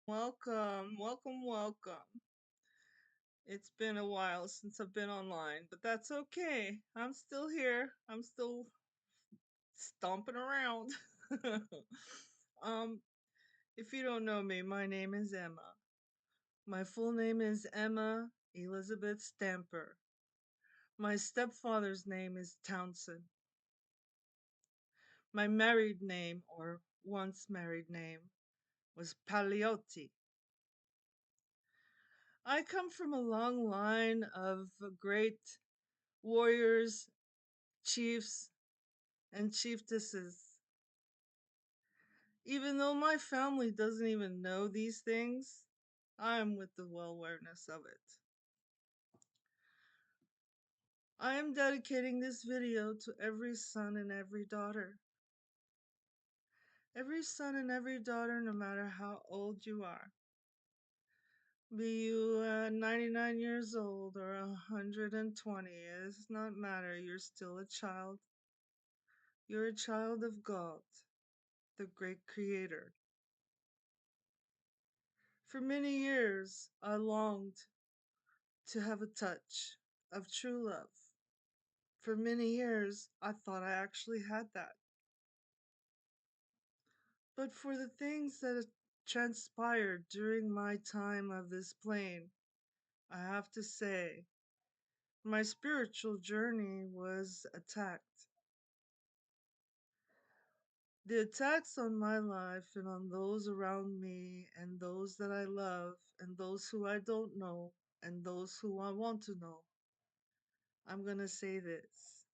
Welcome, welcome, welcome. It's been a while since I've been online, but that's okay. I'm still here. I'm still stomping around. um, if you don't know me, my name is Emma. My full name is Emma Elizabeth Stamper. My stepfather's name is Townsend. My married name, or once married name, was Paliotti. I come from a long line of great warriors, chiefs, and chieftesses. Even though my family doesn't even know these things, I'm with the well awareness of it. I am dedicating this video to every son and every daughter. Every son and every daughter, no matter how old you are. Be you 99 years old or 120, it does not matter. You're still a child. You're a child of God, the great creator. For many years, I longed to have a touch of true love. For many years, I thought I actually had that. But for the things that transpired during my time of this plane, I have to say, my spiritual journey was attacked. The attacks on my life and on those around me and those that I love and those who I don't know and those who I want to know. I'm going to say this.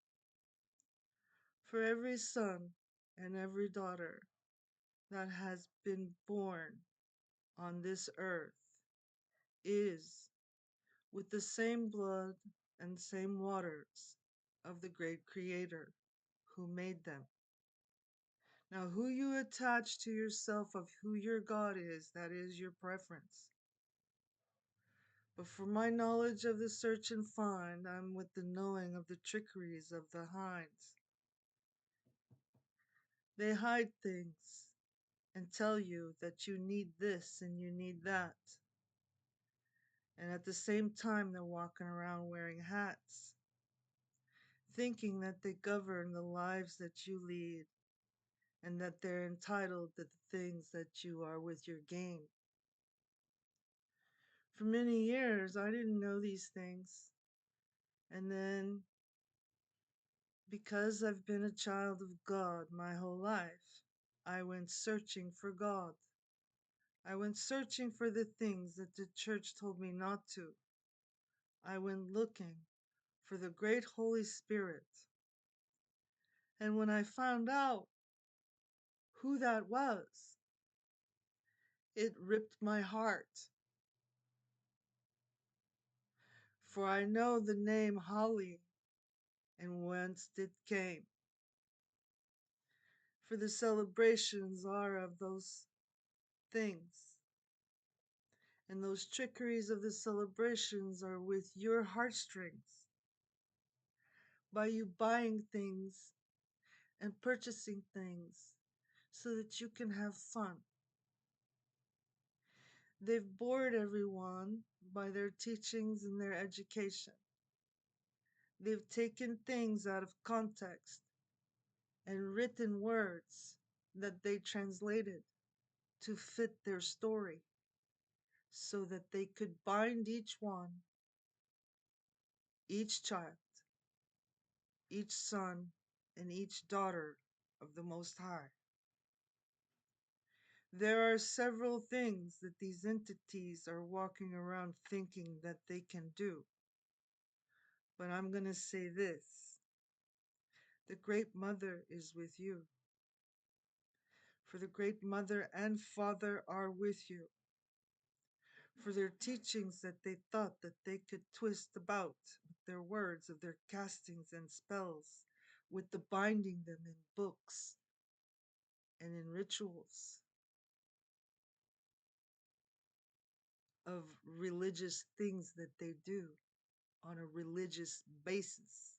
For every son and every daughter that has been born on this earth is with the same blood and same waters of the great creator who made them. Now, who you attach to yourself of who your God is, that is your preference. But for my knowledge of the search and find, I'm with the knowing of the trickeries of the hinds. They hide things and tell you that you need this and you need that. And at the same time, they're walking around wearing hats, thinking that they govern the lives that you lead and that they're entitled to the things that you are with your gain. For many years, I didn't know these things. And then, because I've been a child of God my whole life, I went searching for God. I went searching for the things that the church told me not to. I went looking for the great Holy Spirit. And when I found out who that was, it ripped my heart. For I know the name Holly and whence it came. For the celebrations are of those things. And those trickeries of the celebrations are with your heartstrings. By you buying things and purchasing things so that you can have fun. They've bored everyone by their teachings and their education. They've taken things out of context and written words that they translated to fit their story so that they could bind each one, each child, each son, and each daughter of the Most High. There are several things that these entities are walking around thinking that they can do. But I'm going to say this. The Great Mother is with you. For the Great Mother and Father are with you. For their teachings that they thought that they could twist about with their words of their castings and spells, with the binding them in books and in rituals of religious things that they do on a religious basis.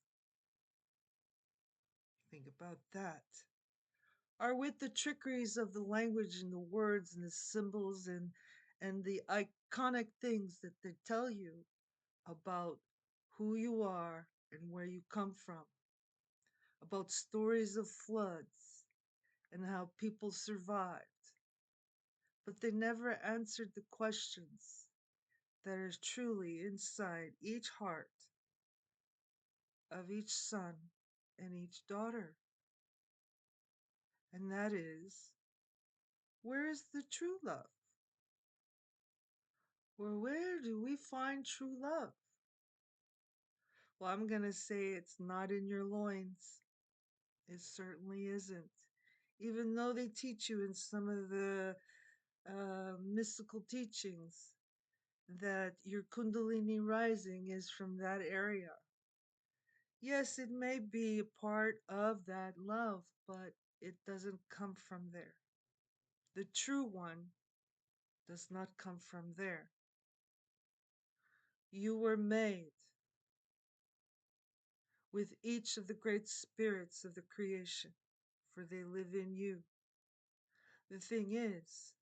Think about that. Are with the trickeries of the language and the words and the symbols and and the iconic things that they tell you about who you are and where you come from, about stories of floods and how people survived. But they never answered the questions that are truly inside each heart of each son and each daughter. And that is, where is the true love? Or where do we find true love? Well, I'm going to say it's not in your loins. It certainly isn't. Even though they teach you in some of the mystical teachings that your Kundalini rising is from that area. Yes, it may be a part of that love, but it doesn't come from there. The true one does not come from there. You were made with each of the great spirits of the creation, for they live in you. The thing is,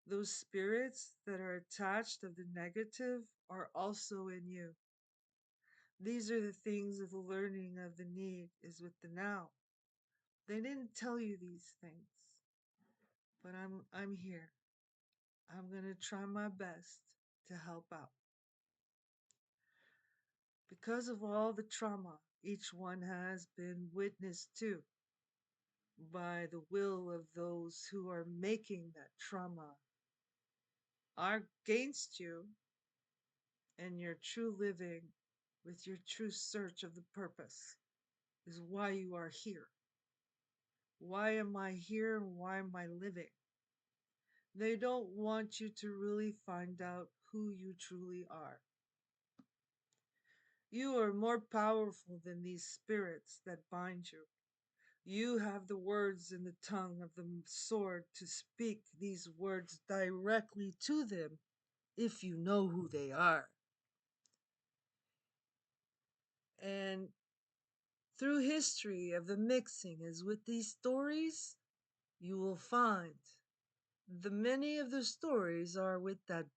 those spirits that are attached of the negative are also in you. These are the things of the learning of the need is with the now. They didn't tell you these things, but I'm here. I'm going to try my best to help out. Because of all the trauma each one has been witness to by the will of those who are making that trauma are against you and your true living with your true search of the purpose is why you are here. Why am I here and why am I living? They don't want you to really find out who you truly are. You are more powerful than these spirits that bind you. You have the words in the tongue of the sword to speak these words directly to them if you know who they are. And through history of the mixing as with these stories, you will find the many of the stories are with that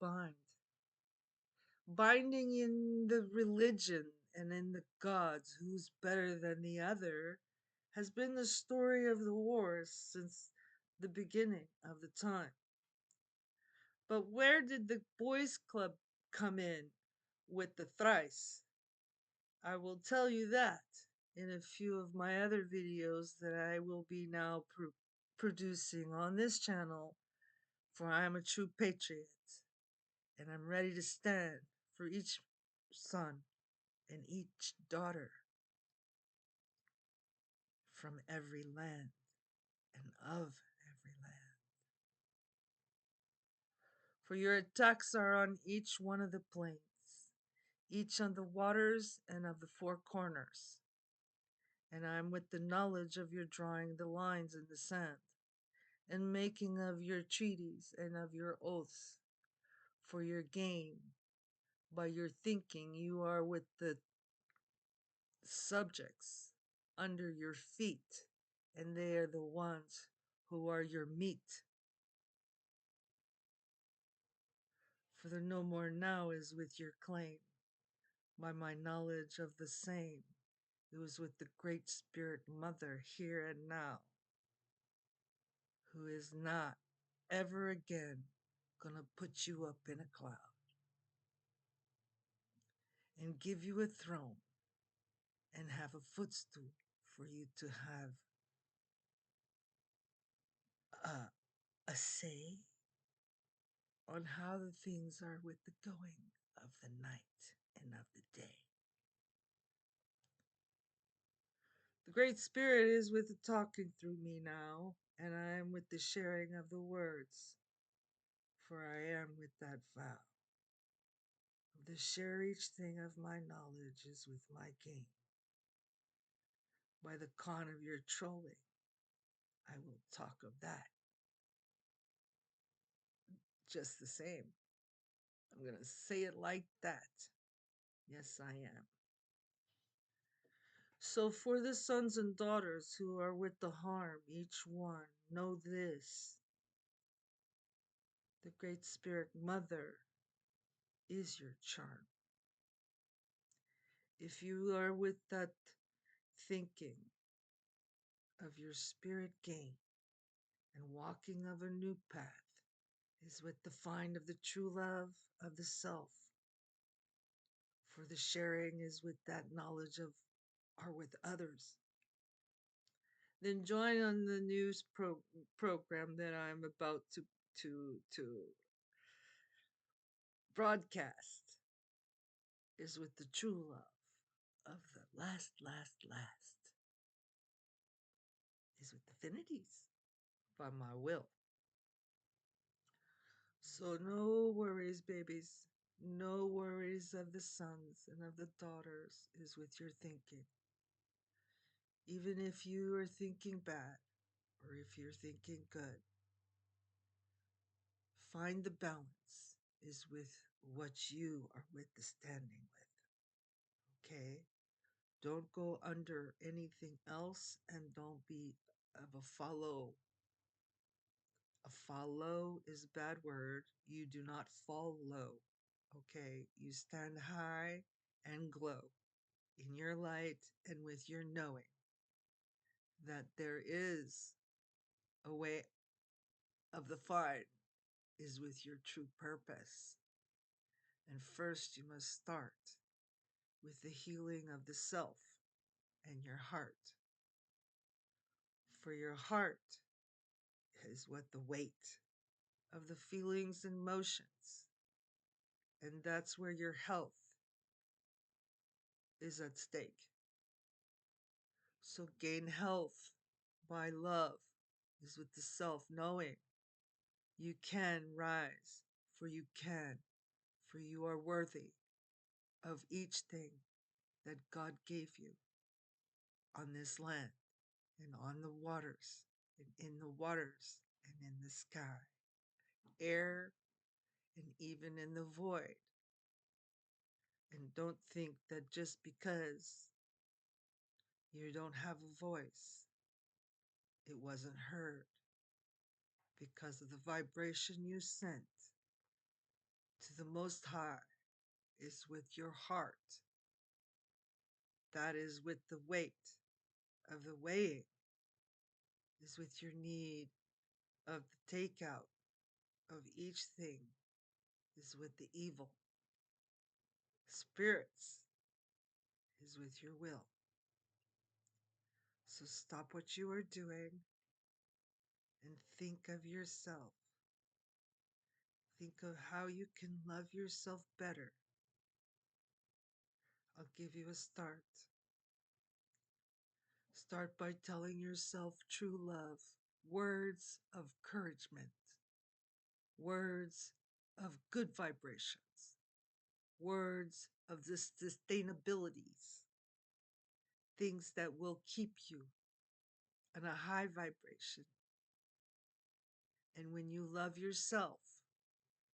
binding in the religion and in the gods, who's better than the other, has been the story of the wars since the beginning of the time. But where did the boys club come in with the thrice? I will tell you that in a few of my other videos that I will be now producing on this channel, for I am a true patriot and I'm ready to stand for each son and each daughter from every land and of every land. For your attacks are on each one of the plains, each on the waters and of the four corners. And I am with the knowledge of your drawing the lines in the sand, and making of your treaties and of your oaths for your gain. By your thinking, you are with the subjects under your feet, and they are the ones who are your meat. For the no more now is with your claim, by my knowledge of the same. It was with the Great Spirit Mother here and now, who is not ever again gonna put you up in a cloud and give you a throne and have a footstool for you to have a, a say on how the things are with the going of the night and of the day. The Great Spirit is with the talking through me now, and I am with the sharing of the words, for I am with that vow. To share each thing of my knowledge is with my gain. By the con of your trolling, I will talk of that. Just the same. I'm going to say it like that. Yes, I am. So for the sons and daughters who are with the harm, each one, know this. The Great Spirit Mother is your charm. If you are with that thinking of your spirit gain and walking of a new path is with the find of the true love of the self, for the sharing is with that knowledge of or with others, then join on the news program that I'm about to broadcast is with the true love of the last is with affinities by my will. So no worries, babies. No worries of the sons and of the daughters is with your thinking. Even if you are thinking bad or if you're thinking good, find the balance is with what you are with the standing with. Okay? Don't go under anything else and don't be of a follow. A follow is a bad word. You do not fall low. Okay? You stand high and glow in your light and with your knowing that there is a way of the fight is with your true purpose. And first you must start with the healing of the self and your heart. For your heart is what the weight of the feelings and motions. And that's where your health is at stake. So gain health by love is with the self knowing you can rise, for you can, for you are worthy of each thing that God gave you on this land and on the waters and in the waters and in the sky, air, and even in the void. And don't think that just because you don't have a voice, it wasn't heard because of the vibration you sent to the Most High is with your heart. That is with the weight of the weighing, is with your need of the takeout of each thing, is with the evil. Spirits is with your will. So stop what you are doing and think of yourself. Think of how you can love yourself better. I'll give you a start. Start by telling yourself true love, words of encouragement, words of good vibrations, words of the sustainabilities, things that will keep you in a high vibration. And when you love yourself,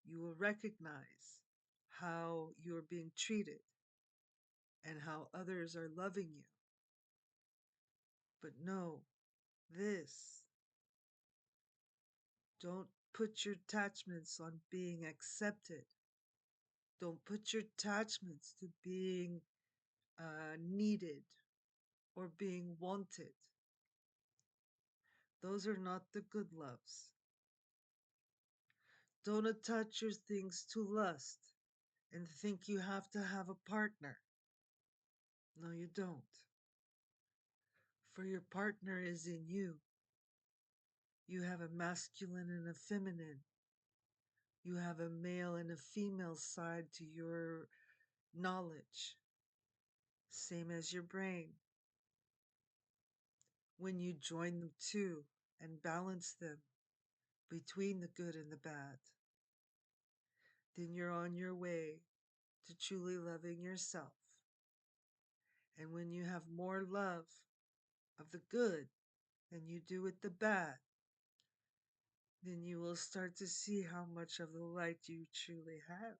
you will recognize how you're being treated and how others are loving you. But know this, don't put your attachments on being accepted. Don't put your attachments to being needed or being wanted. Those are not the good loves. Don't attach your things to lust and think you have to have a partner. No, you don't. For your partner is in you. You have a masculine and a feminine. You have a male and a female side to your knowledge. Same as your brain. When you join the two and balance them between the good and the bad, then you're on your way to truly loving yourself. And when you have more love of the good than you do with the bad, then you will start to see how much of the light you truly have.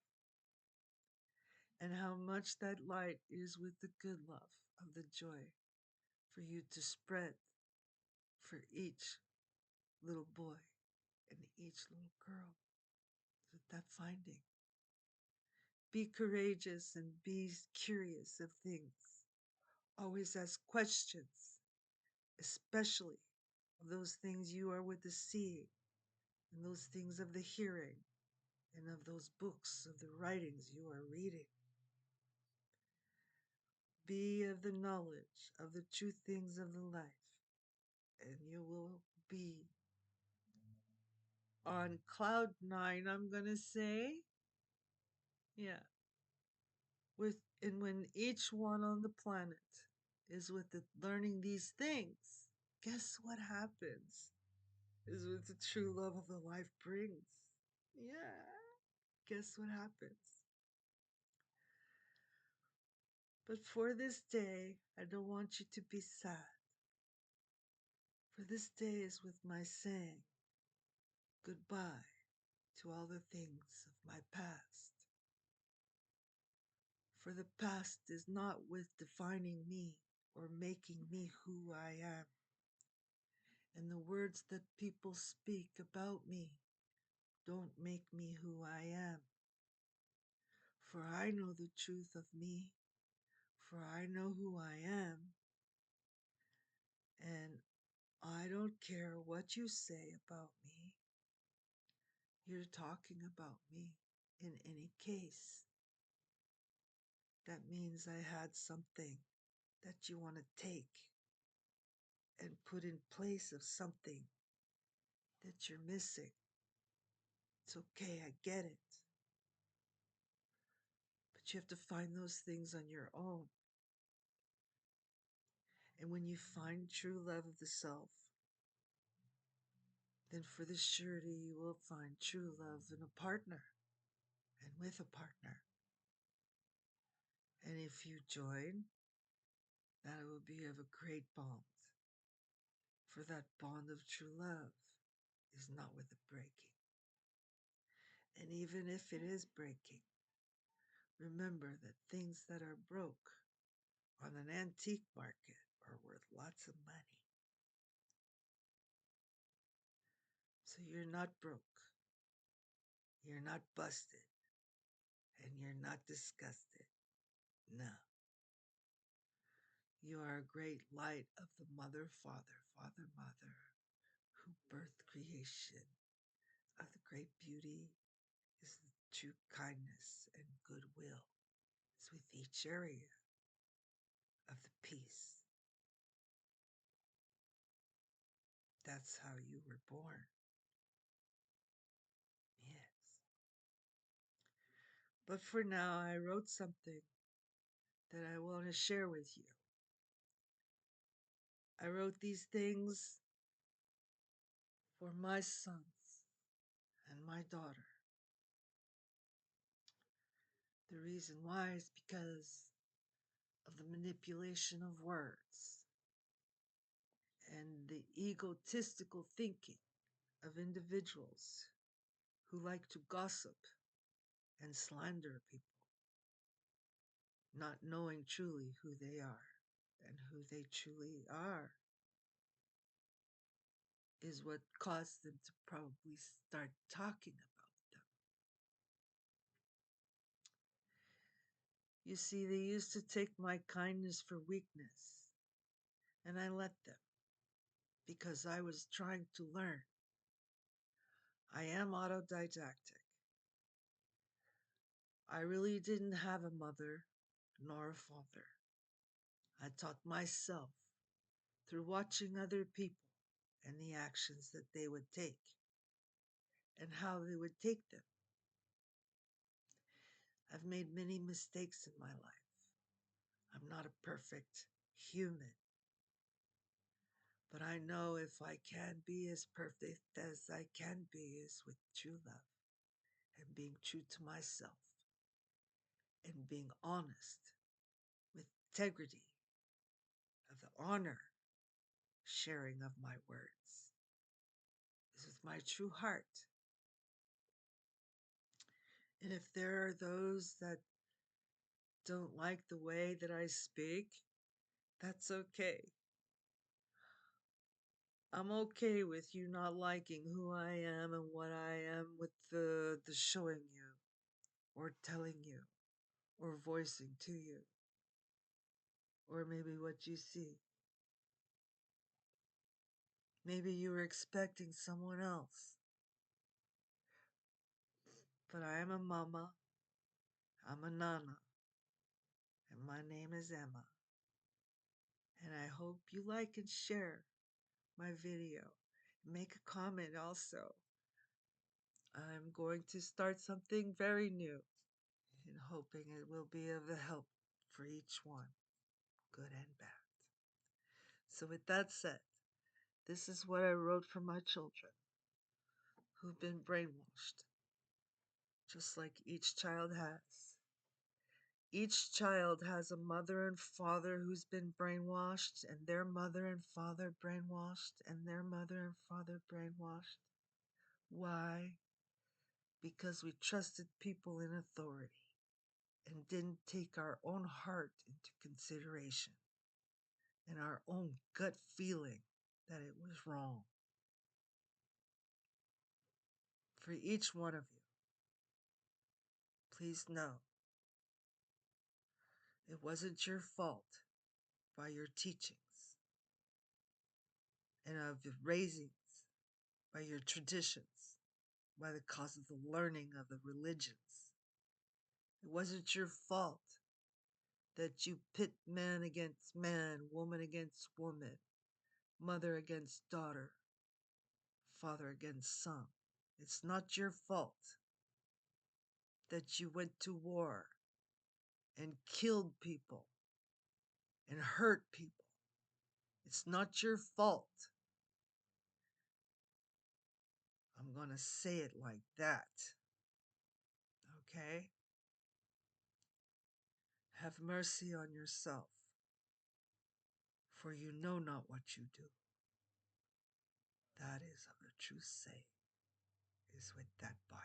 And how much that light is with the good love of the joy for you to spread for each little boy and each little girl. that finding. Be courageous and be curious of things. Always ask questions, especially of those things you are with the seeing, and those things of the hearing, and of those books, of the writings you are reading. Be of the knowledge of the true things of the life, and you will be on cloud nine, I'm gonna say. Yeah. And when each one on the planet is with learning these things, guess what happens? Is what the true love of the life brings. Yeah. Guess what happens? But for this day, I don't want you to be sad. For this day is with my saying goodbye to all the things of my past. For the past is not with defining me or making me who I am. And the words that people speak about me don't make me who I am. For I know the truth of me, for I know who I am, and I don't care what you say about me. You're talking about me in any case. That means I had something that you want to take and put in place of something that you're missing. It's okay, I get it. But you have to find those things on your own. And when you find true love of the self, then for the surety you will find true love in a partner and with a partner. And if you join, that will be of a great bond. For that bond of true love is not with the breaking. And even if it is breaking, remember that things that are broke on an antique market are worth lots of money. So you're not broke, you're not busted, and you're not disgusted. No. You are a great light of the Mother, Father, Father, Mother, who birthed creation of the great beauty is the true kindness and goodwill. It's with each area of the peace. That's how you were born. Yes. But for now, I wrote something that I want to share with you. I wrote these things for my sons and my daughter. The reason why is because of the manipulation of words and the egotistical thinking of individuals who like to gossip and slander people, not knowing truly who they are. And who they truly are is what caused them to probably start talking about them. You see, they used to take my kindness for weakness, and I let them because I was trying to learn. I am autodidactic. I really didn't have a mother nor a father. I taught myself through watching other people and the actions that they would take and how they would take them. I've made many mistakes in my life. I'm not a perfect human. But I know if I can be as perfect as I can be is with true love and being true to myself and being honest with integrity of the honor sharing of my words is with my true heart. And if there are those that don't like the way that I speak, that's okay. I'm okay with you not liking who I am and what I am with the showing or telling you or voicing to you, or maybe what you see. Maybe you were expecting someone else. But I am a mama, I'm a nana, and my name is Emma. And I hope you like and share my video. Make a comment also. I'm going to start something very new and hoping it will be of a help for each one, good and bad. So with that said, this is what I wrote for my children who've been brainwashed, just like each child has. Each child has a mother and father who's been brainwashed, and their mother and father brainwashed, and their mother and father brainwashed. Why? Because we trusted people in authority and didn't take our own heart into consideration and our own gut feeling that it was wrong. For each one of you, please know it wasn't your fault by your teachings and of your raisings, by your traditions, by the cause of the learning of the religions. It wasn't your fault that you pit man against man, woman against woman, mother against daughter, father against son. It's not your fault that you went to war and killed people and hurt people. It's not your fault. I'm going to say it like that. Okay? Have mercy on yourself, for you know not what you do. That is of the true say, is with that Bible.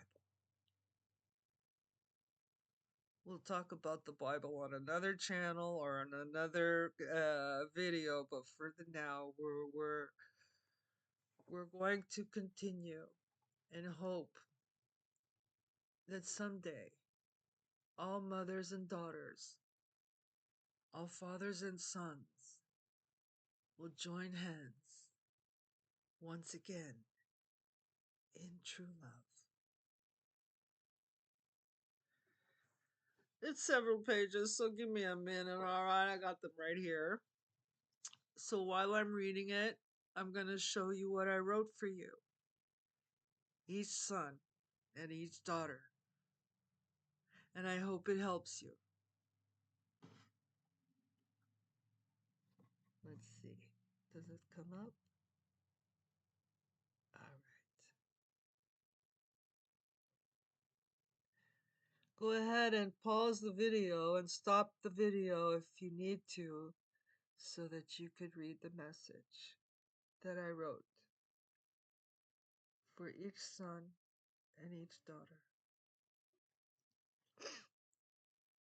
We'll talk about the Bible on another channel or on another video, but for the now, we're going to continue and hope that someday all mothers and daughters, all fathers and sons will join hands once again in true love. It's several pages, so give me a minute, alright? I got them right here. So while I'm reading it, I'm going to show you what I wrote for you. Each son and each daughter. And I hope it helps you. Let's see. Does it come up? Alright. Go ahead and pause the video and stop the video if you need to, so that you could read the message that I wrote for each son and each daughter.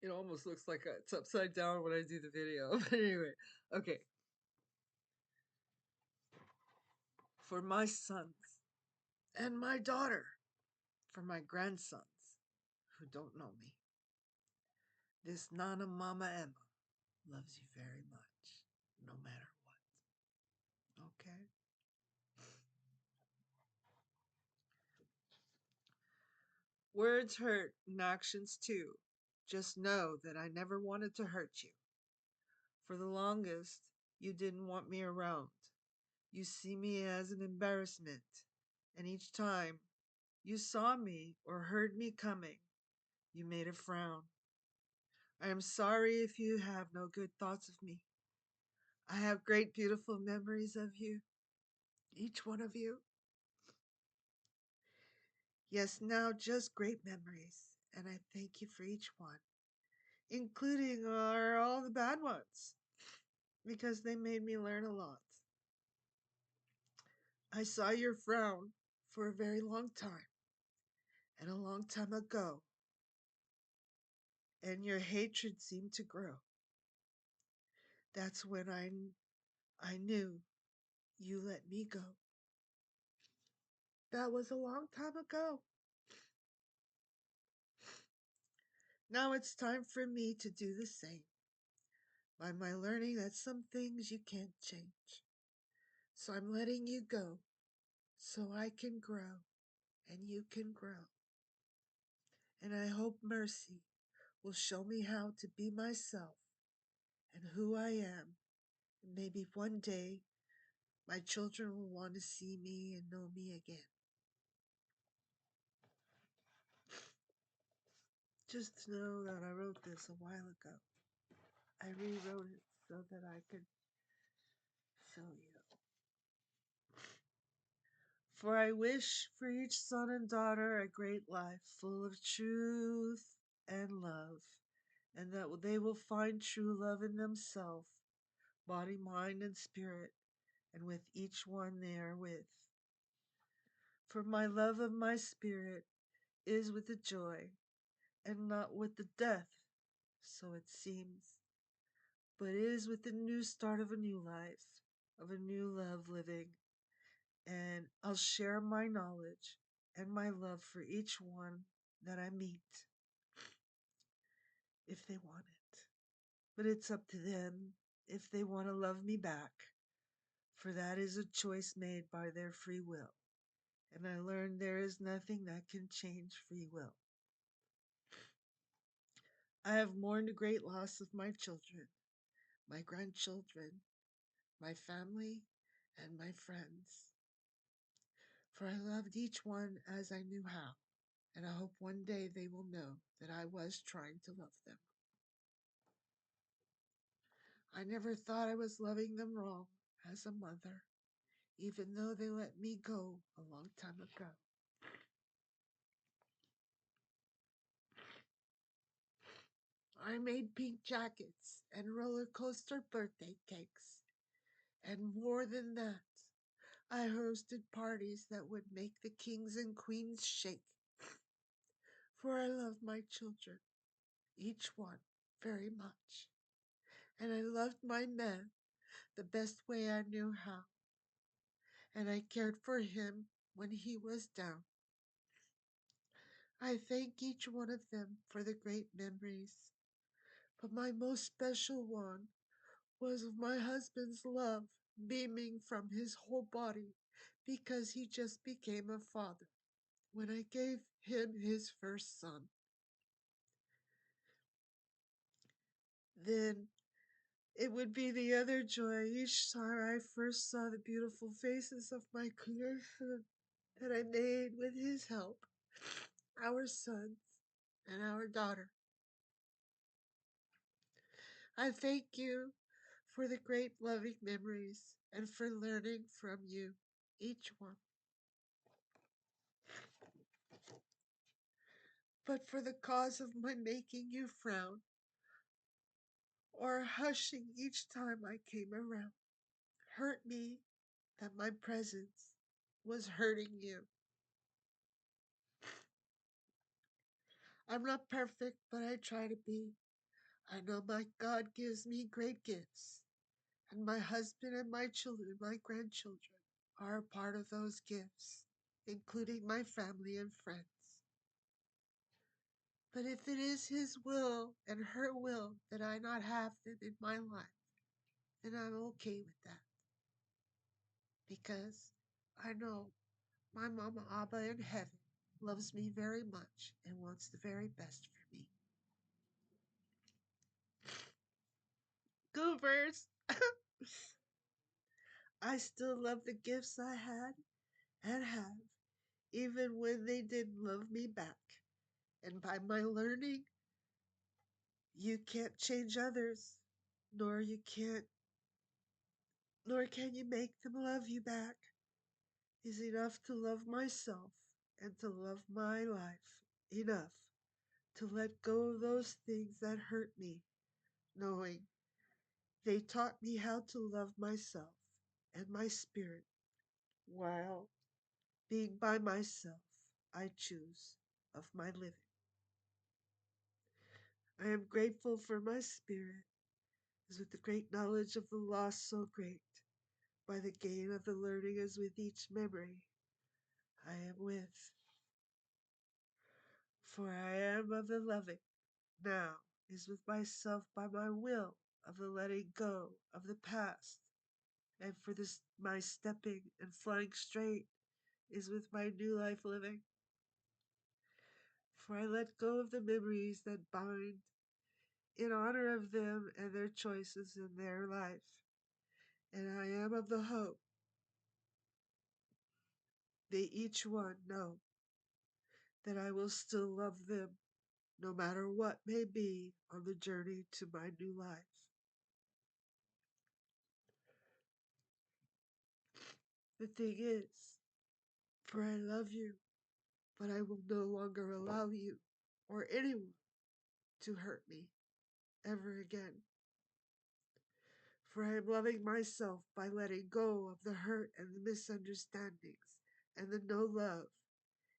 It almost looks like it's upside down when I do the video, but anyway, okay. For my sons and my daughter, for my grandsons who don't know me, this Nana Mama Emma loves you very much, no matter what. Okay? Words hurt and actions too. Just know that I never wanted to hurt you. For the longest, you didn't want me around. You see me as an embarrassment. And each time you saw me or heard me coming, you made a frown. I am sorry if you have no good thoughts of me. I have great, beautiful memories of you, each one of you. Yes, now just great memories, and I thank you for each one, including all the bad ones, because they made me learn a lot. I saw your frown for a very long time, and a long time ago, and your hatred seemed to grow. That's when I knew you let me go. That was a long time ago. Now it's time for me to do the same by my learning that some things you can't change. So I'm letting you go so I can grow and you can grow. And I hope mercy will show me how to be myself and who I am. And maybe one day my children will want to see me and know me again. Just know that I wrote this a while ago. I rewrote it so that I could show you. For I wish for each son and daughter a great life full of truth and love, and that they will find true love in themselves, body, mind, and spirit, and with each one they are with. For my love of my spirit is with the joy, and not with the death, so it seems, but is with the new start of a new life, of a new love living, and I'll share my knowledge and my love for each one that I meet if they want it. But it's up to them if they want to love me back, for that is a choice made by their free will. And I learned there is nothing that can change free will. I have mourned the great loss of my children, my grandchildren, my family, and my friends. For I loved each one as I knew how, and I hope one day they will know that I was trying to love them. I never thought I was loving them wrong as a mother, even though they let me go a long time ago. I made pink jackets and roller coaster birthday cakes, and more than that, I hosted parties that would make the kings and queens shake. For I love my children, each one, very much, and I loved my man the best way I knew how, and I cared for him when he was down. I thank each one of them for the great memories, but my most special one was of my husband's love beaming from his whole body because he just became a father when I gave him his first son. Then it would be the other joy each time I first saw the beautiful faces of my creation that I made with his help, our sons and our daughter. I thank you for the great loving memories and for learning from you, each one. But for the cause of my making you frown or hushing each time I came around, hurt me that my presence was hurting you. I'm not perfect, but I try to be. I know my God gives me great gifts, and my husband and my children, my grandchildren, are a part of those gifts, including my family and friends. But if it is his will and her will that I not have them in my life, then I'm okay with that. Because I know my Mama Abba in heaven loves me very much and wants the very best for me. Goobers! I still love the gifts I had and have, even when they didn't love me back. And by my learning, you can't change others, nor you can't, nor can you make them love you back, is enough to love myself and to love my life enough to let go of those things that hurt me, knowing they taught me how to love myself and my spirit while being by myself I choose of my living. I am grateful for my spirit, as with the great knowledge of the loss so great, by the gain of the learning as with each memory I am with. For I am of the loving, now is with myself by my will of the letting go of the past, and for this my stepping and flying straight is with my new life living. For I let go of the memories that bind in honor of them and their choices in their life, and I am of the hope they each one know that I will still love them no matter what may be on the journey to my new life. The thing is, for I love you, but I will no longer allow you or anyone to hurt me ever again. For I am loving myself by letting go of the hurt and the misunderstandings and the no love,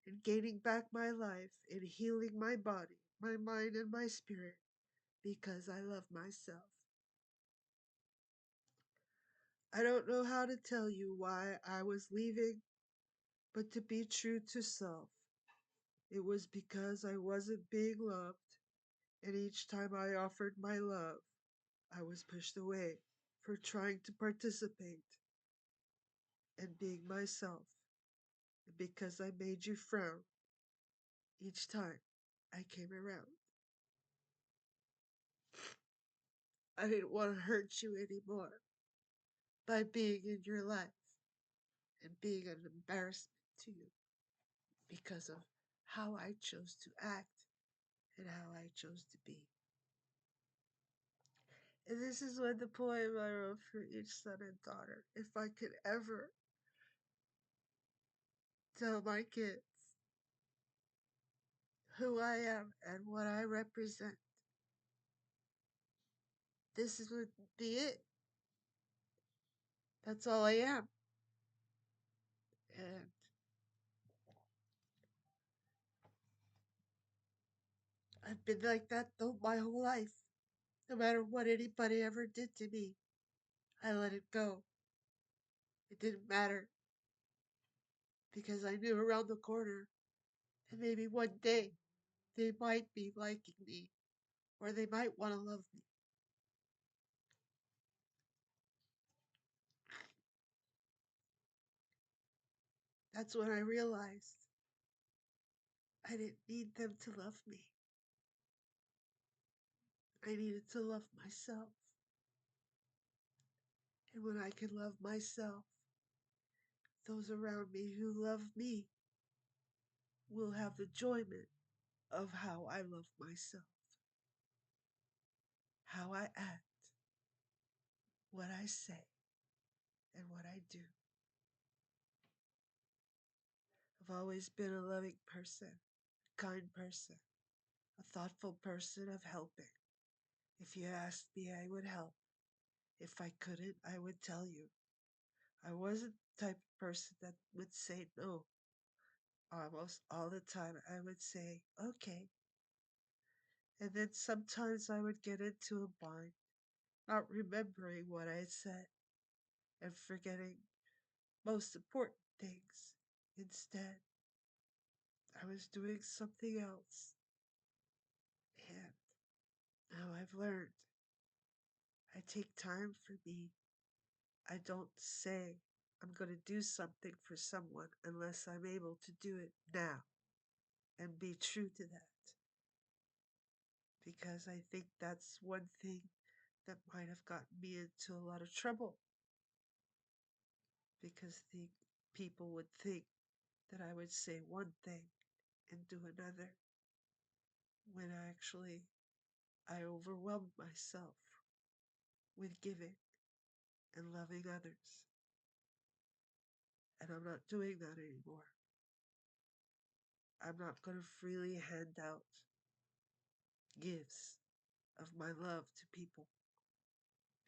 and gaining back my life and healing my body, my mind, and my spirit because I love myself. I don't know how to tell you why I was leaving, but to be true to self, it was because I wasn't being loved, and each time I offered my love, I was pushed away for trying to participate and being myself, and because I made you frown each time I came around. I didn't want to hurt you anymore by being in your life and being an embarrassment to you because of how I chose to act and how I chose to be. And this is what the poem I wrote for each son and daughter. If I could ever tell my kids who I am and what I represent, this would be it. That's all I am. And I've been like that though my whole life. No matter what anybody ever did to me, I let it go. It didn't matter because I knew around the corner that maybe one day they might be liking me or they might want to love me. That's when I realized I didn't need them to love me. I needed to love myself. And when I can love myself, those around me who love me will have the enjoyment of how I love myself, how I act, what I say, and what I do. I've always been a loving person, a kind person, a thoughtful person of helping. If you asked me, I would help. If I couldn't, I would tell you. I wasn't the type of person that would say no. Almost all the time, I would say, okay. And then sometimes I would get into a bind, not remembering what I said and forgetting most important things. Instead, I was doing something else. And now I've learned I take time for me. I don't say I'm going to do something for someone unless I'm able to do it now and be true to that. Because I think that's one thing that might have gotten me into a lot of trouble. Because the people would think that I would say one thing and do another, when actually I overwhelmed myself with giving and loving others. And I'm not doing that anymore. I'm not going to freely hand out gifts of my love to people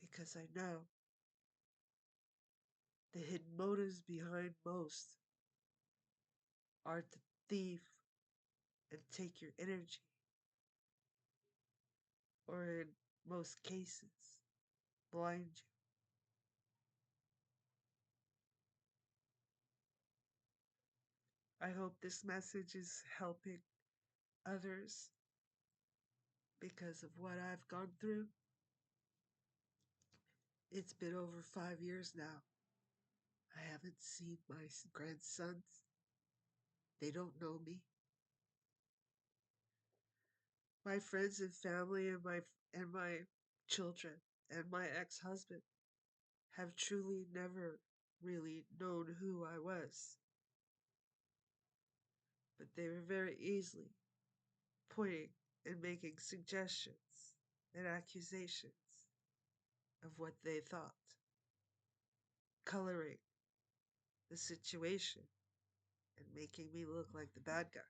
because I know the hidden motives behind most are to thieve and take your energy, or in most cases, blind you. I hope this message is helping others because of what I've gone through. It's been over 5 years now. I haven't seen my grandsons. They don't know me. My friends and family and my children and my ex-husband have truly never really known who I was. But they were very easily pointing and making suggestions and accusations of what they thought, coloring the situation and making me look like the bad guy.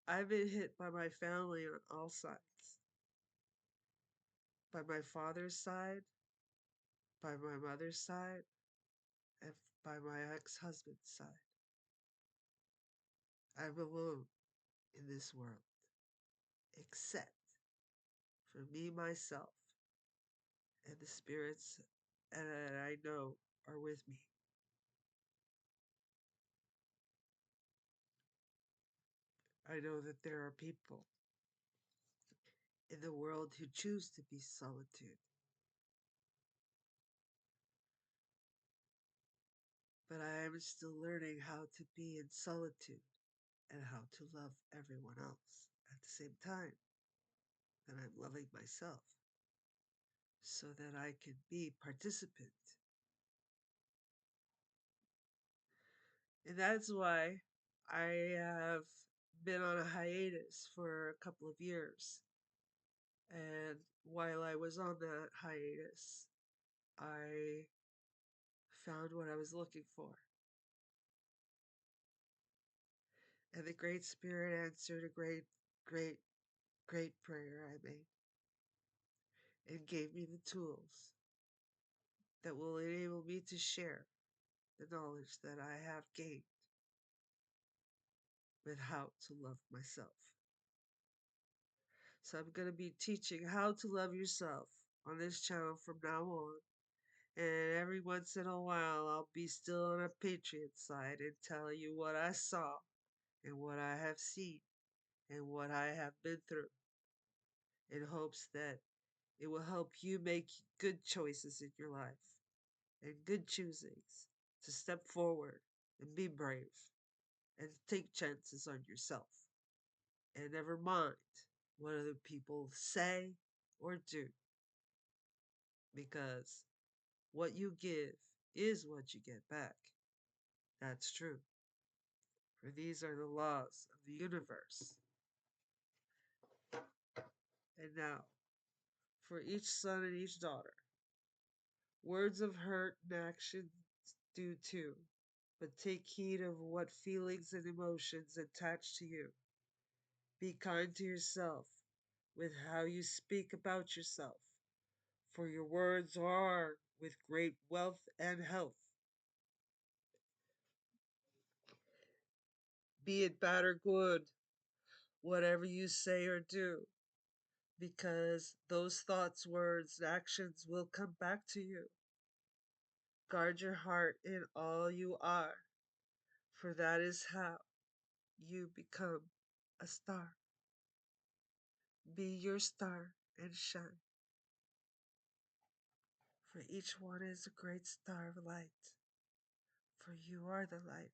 I've been hit by my family on all sides. By my father's side, by my mother's side, and by my ex-husband's side. I'm alone in this world, except for me, myself, and the spirits that I know are with me. I know that there are people in the world who choose to be solitude, but I am still learning how to be in solitude and how to love everyone else at the same time that I'm loving myself, so that I can be participant. And that's why I have been on a hiatus for a couple of years. And while I was on that hiatus, I found what I was looking for. And the Great Spirit answered a great, great, great prayer I made and gave me the tools that will enable me to share the knowledge that I have gained with how to love myself. So I'm going to be teaching how to love yourself on this channel from now on. And every once in a while, I'll be still on a Patriot side and tell you what I saw and what I have seen and what I have been through, in hopes that it will help you make good choices in your life and good choosings to step forward and be brave and take chances on yourself. And never mind what other people say or do, because what you give is what you get back. That's true. For these are the laws of the universe. And now, for each son and each daughter, words of hurt and actions do too, but take heed of what feelings and emotions attach to you. Be kind to yourself with how you speak about yourself, for your words are with great wealth and health. Be it bad or good, whatever you say or do, because those thoughts, words, and actions will come back to you. Guard your heart in all you are, for that is how you become a star. Be your star and shine, for each one is a great star of light, for you are the light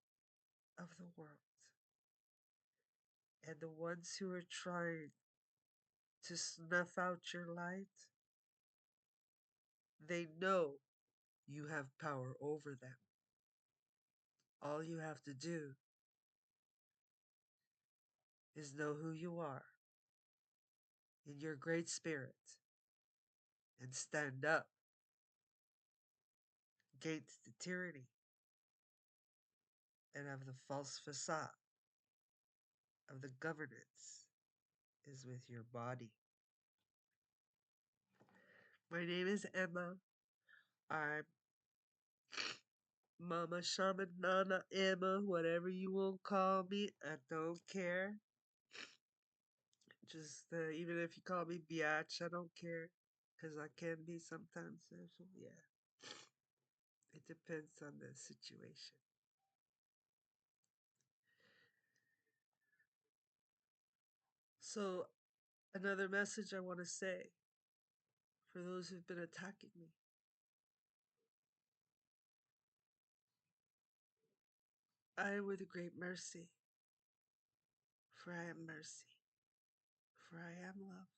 of the world. And the ones who are trying to snuff out your light, they know you have power over them. All you have to do is know who you are in your great spirit and stand up against the tyranny and of the false facade of the governance is with your body. My name is Emma. I'm Mama Shaman, Nana, Emma, whatever you will call me. I don't care. Just even if you call me biatch, I don't care, because I can be sometimes. So yeah, it depends on the situation. So, another message I want to say for those who've been attacking me. I am with great mercy, for I am mercy, for I am love,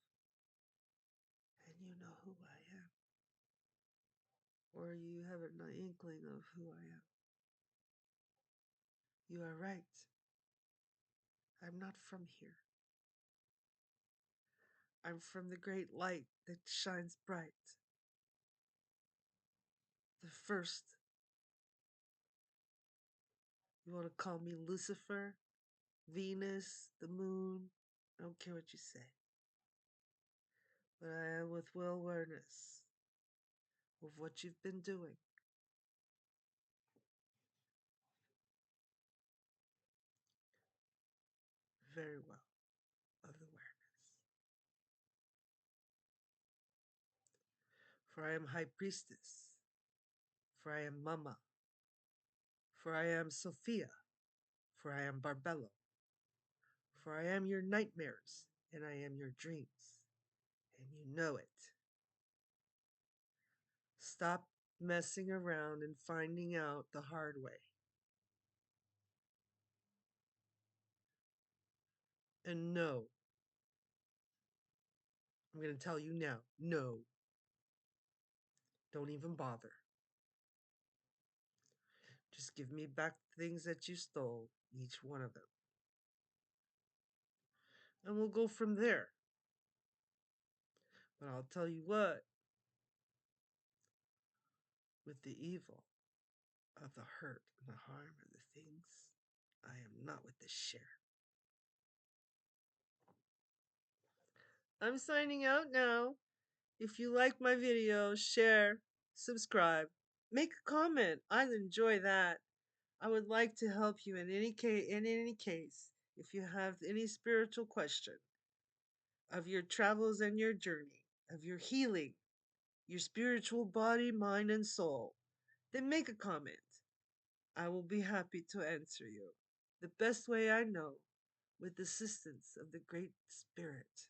and you know who I am, or you have an inkling of who I am. You are right. I'm not from here. I'm from the great light that shines bright. The first, you want to call me Lucifer, Venus, the moon, I don't care what you say. But I am with well awareness of what you've been doing. Very well, of awareness. For I am High Priestess, for I am Mama, for I am Sophia, for I am Barbello, for I am your nightmares, and I am your dreams, and you know it. Stop messing around and finding out the hard way. And no, I'm going to tell you now, no, don't even bother. Just give me back the things that you stole, each one of them. And we'll go from there. But I'll tell you what, with the evil of the hurt and the harm and the things, I am not with the share. I'm signing out now. If you like my video, share, subscribe, make a comment. I'd enjoy that. I would like to help you in any case, if you have any spiritual question of your travels and your journey, of your healing, your spiritual body, mind, and soul, then make a comment. I will be happy to answer you the best way I know, with the assistance of the Great Spirit,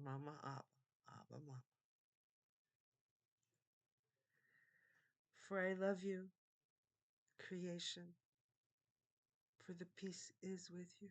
Mama Abba, Abba Mama. For I love you, creation, for the peace is with you.